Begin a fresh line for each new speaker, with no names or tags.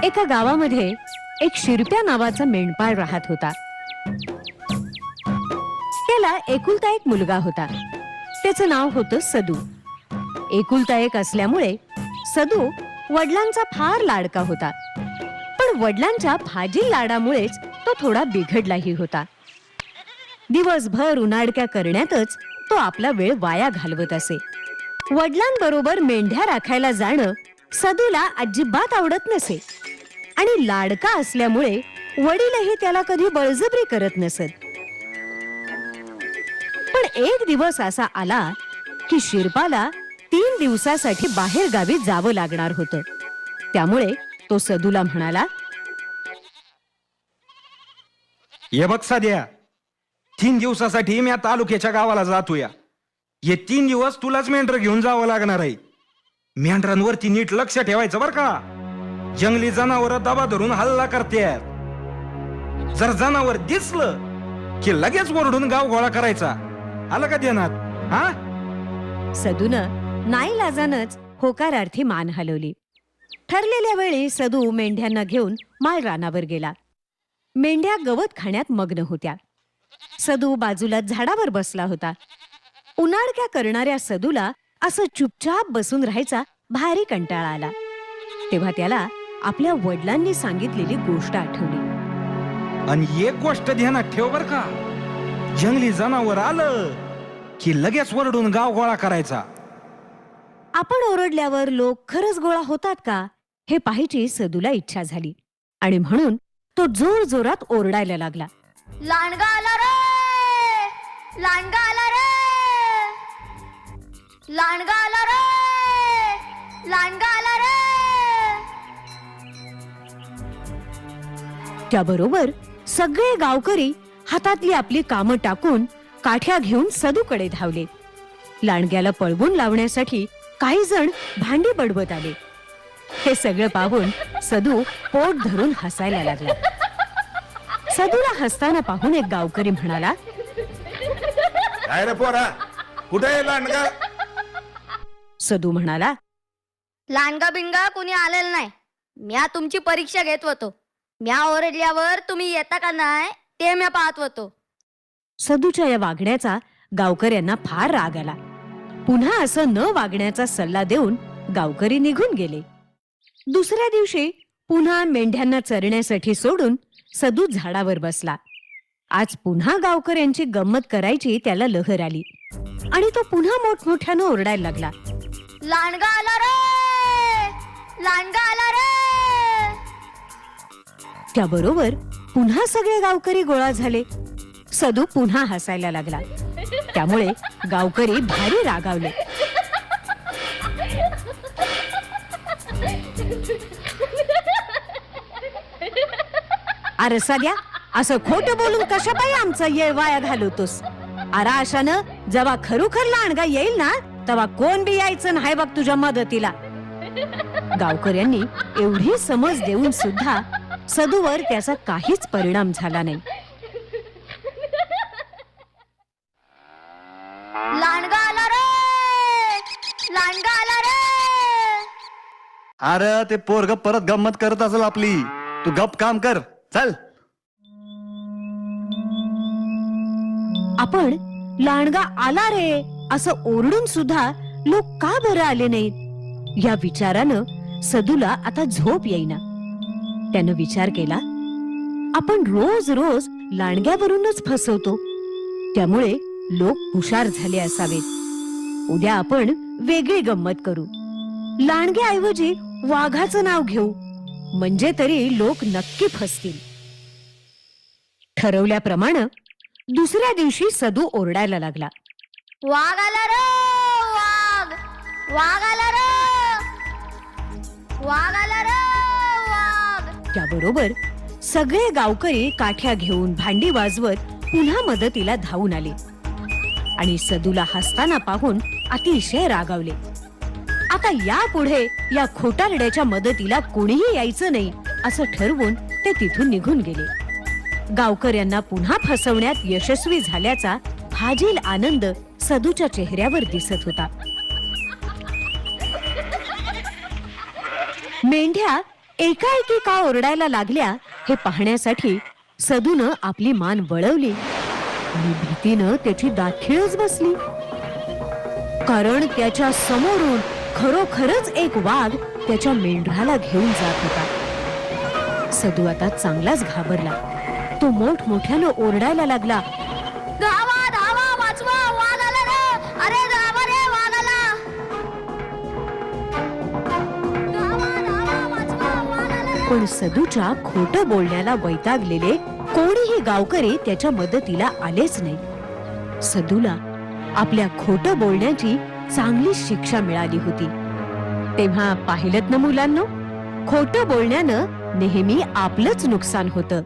एका गावामध्ये एक शिरप्या नावाचा मेंढपाळ राहत होता. त्याला एकुलता एक मुलगा होता. त्याचं नाव होतं सदू. एकुलता एक असल्यामुळे सदू वडिलांचा फार लाडका होता. पण वडिलांच्या फाजील लाडामुळेच तो थोडा बिघडलाही होता. दिवसभर उन्हाडक्या करण्यातच तो आपला वेळ वाया घालवत असे. वडिलांबरोबर मेंढ्या राखायला जाणं सदूला अजिबात आवडत नसे आणि लाडका असल्यामुळे वडीलही त्याला कधी बळजबरी करत नसत. पण एक दिवस असा आला की शिरपाला 3 दिवसासाठी बाहेर गावी जावं लागणार होतं. त्यामुळे तो सदूला म्हणाला,
ये बघ साध्या, 3 दिवसासाठी मी तालुक्याच्या गावाला जातोया. ये 3 दिवस तुलाच मेंढर घेऊन जावं लागणार आहे. मेंढरांवरती नीट लक्ष ठेवायचं बर का. जंगली जनावर दबा धरून हल्ला करतात. जर जनावर दिसलं की लगेच ओरडून गाव गोळा करायचा. आलं का ध्यानात? हा?
सदूनं नाईलाजानच होकारार्थी मान हलवली. ठरलेल्या वेळी सदू मेंढ्यांना घेऊन माळ रानावर गेला. मेंढ्या गवत खाण्यात मग्न होत्या. सदू बाजूला झाडावर बसला होता. उन्हाळक्या करणाऱ्या सदूला असं चुपचाप बसून राहायचा भारी कंटाळा आला. तेव्हा त्याला आपल्या वडिलांनी सांगितलेली गोष्ट आठवली.
आणि एक गोष्ट ध्यानात ठेव बर का. जंगली जनावर आलं की लगेच ओरडून गाव गोळा करायचा.
आपण ओरडल्यावर लोक खरंच गोळा होतात का हे पाहायची सदूला इच्छा झाली आणि म्हणून तो जोर जोरात ओरडायला लागला.
लांडगा आला रे, लांडगा आला रे, लांडगा आला रे, लांडगा आला रे.
त्याबरोबर सगळे गावकरी हातातली आपली कामं टाकून काठ्या घेऊन सदूकडे धावले. लांडग्याला पळवून लावण्यासाठी काही जण भांडी बडवत आले. हे सगळं पाहून सदू पोट धरून हसायला लागला. सदूला हसताना पाहून एक गावकरी म्हणाला,
काय रे पोरा, कुठे आहे लांडगा?
सदू म्हणाला,
लांडगा बिंडगा कुणी आलेलं नाही. म्या तुमची परीक्षा घेत होतो. म्या ओरडल्यावर तुम्ही येता का नाही ते म्या पाहत होतो.
सदूच्या या वागण्याचा गावकऱ्यांना फार राग आला. पुन्हा असं न वागण्याचा सल्ला देऊन गावकरी निघून गेले. दुसऱ्या दिवशी पुन्हा मेंढ्यांना चरण्यासाठी सोडून सदू झाडावर बसला. आज पुन्हा गावकऱ्यांची गंमत करायची त्याला लहर आली आणि तो पुन्हा मोठमोठ्यानं ओरडायला लागला.
लांडगा आला रे, लांडगा आला रे.
त्याबरोबर पुन्हा सगळे गावकरी गोळा झाले. सदू पुन्हा हसायला लागला. त्यामुळे गावकरी भारी रागावले. अरे सध्या असं खोटं बोलून कशा पायी आमचा येळ वाया घालवतोस. अरे अशानं जेव्हा खरोखर लांडगा येईल ना तेव्हा कोण बी यायचं नाही बघ तुझ्या मदतीला. गावकऱ्यांनी एवढी समज देऊन सुद्धा सदूवर त्याचा काहीच परिणाम झाला नाही.
लांडगा आला रे, लांडगा आला रे.
अरे ते पोरग परत गंमत करत असेल आपली. तू गप काम कर, चल.
आपण लांडगा आला रे असं ओरडून सुद्धा लोक का बरं आले नाहीत या विचारानं सदूला आता झोप येईना. त्यानं विचार केला, आपण रोज रोज लांडग्यावरूनच फसवतो. त्यामुळे लोक हुशार झाले असावेत. उद्या आपण वेगळी गंमत करू. लांडग्याऐवजी वाघाचं नाव घेऊ, म्हणजे तरी लोक नक्की फसतील. ठरवल्याप्रमाणे दुसऱ्या दिवशी सदू ओरडायला लागला.
वाघ आला रे, वाघ, वाघ आला रे, वाघ आला रे, वाघ.
त्याबरोबर सगळे गावकरी काठ्या घेऊन भांडी वाजवत पुन्हा मदतीला धावून आले आणि सदूला हसताना पाहून अतिशय रागावले. आता यापुढे या खोटारड्याच्या मदतीला कोणीही यायचं नाही असं ठरवून ते तिथून निघून गेले. गावकऱ्यांना पुन्हा फसवण्यात यशस्वी झाल्याचा फाजील आनंद सदूच्या चेहऱ्यावर दिसत होता. मेंढ्या एकाएकी का ओरडायला लागल्या हे पाहण्यासाठी सदूनं आपली मान वळवली आणि भीतीनं त्याची दाखीळच बसली. कारण त्याच्या समोरून खरोखरच एक वाघ त्याच्या मेंढराला घेऊन जात होता. सदू आता चांगलाच घाबरला. तो मोठमोठ्यानं ओरडायला लागला,
धावा धावा वाचवा, वाघ आला रे, अरे धावा रे, वाघ आला. धावा धावा वाचवा, वाघ आला रे.
पण सदूच्या खोटं बोलण्याला वैतागलेले कोणीही गावकरी त्याच्या मदतीला आलेच नाही. सदूला आपल्या खोटं बोलण्याची चांगली शिक्षा मिळाली होती. तेव्हा पाहिलत ना मुलांनो, खोटं बोलण्यानं नेहमी आपलंच नुकसान होतं.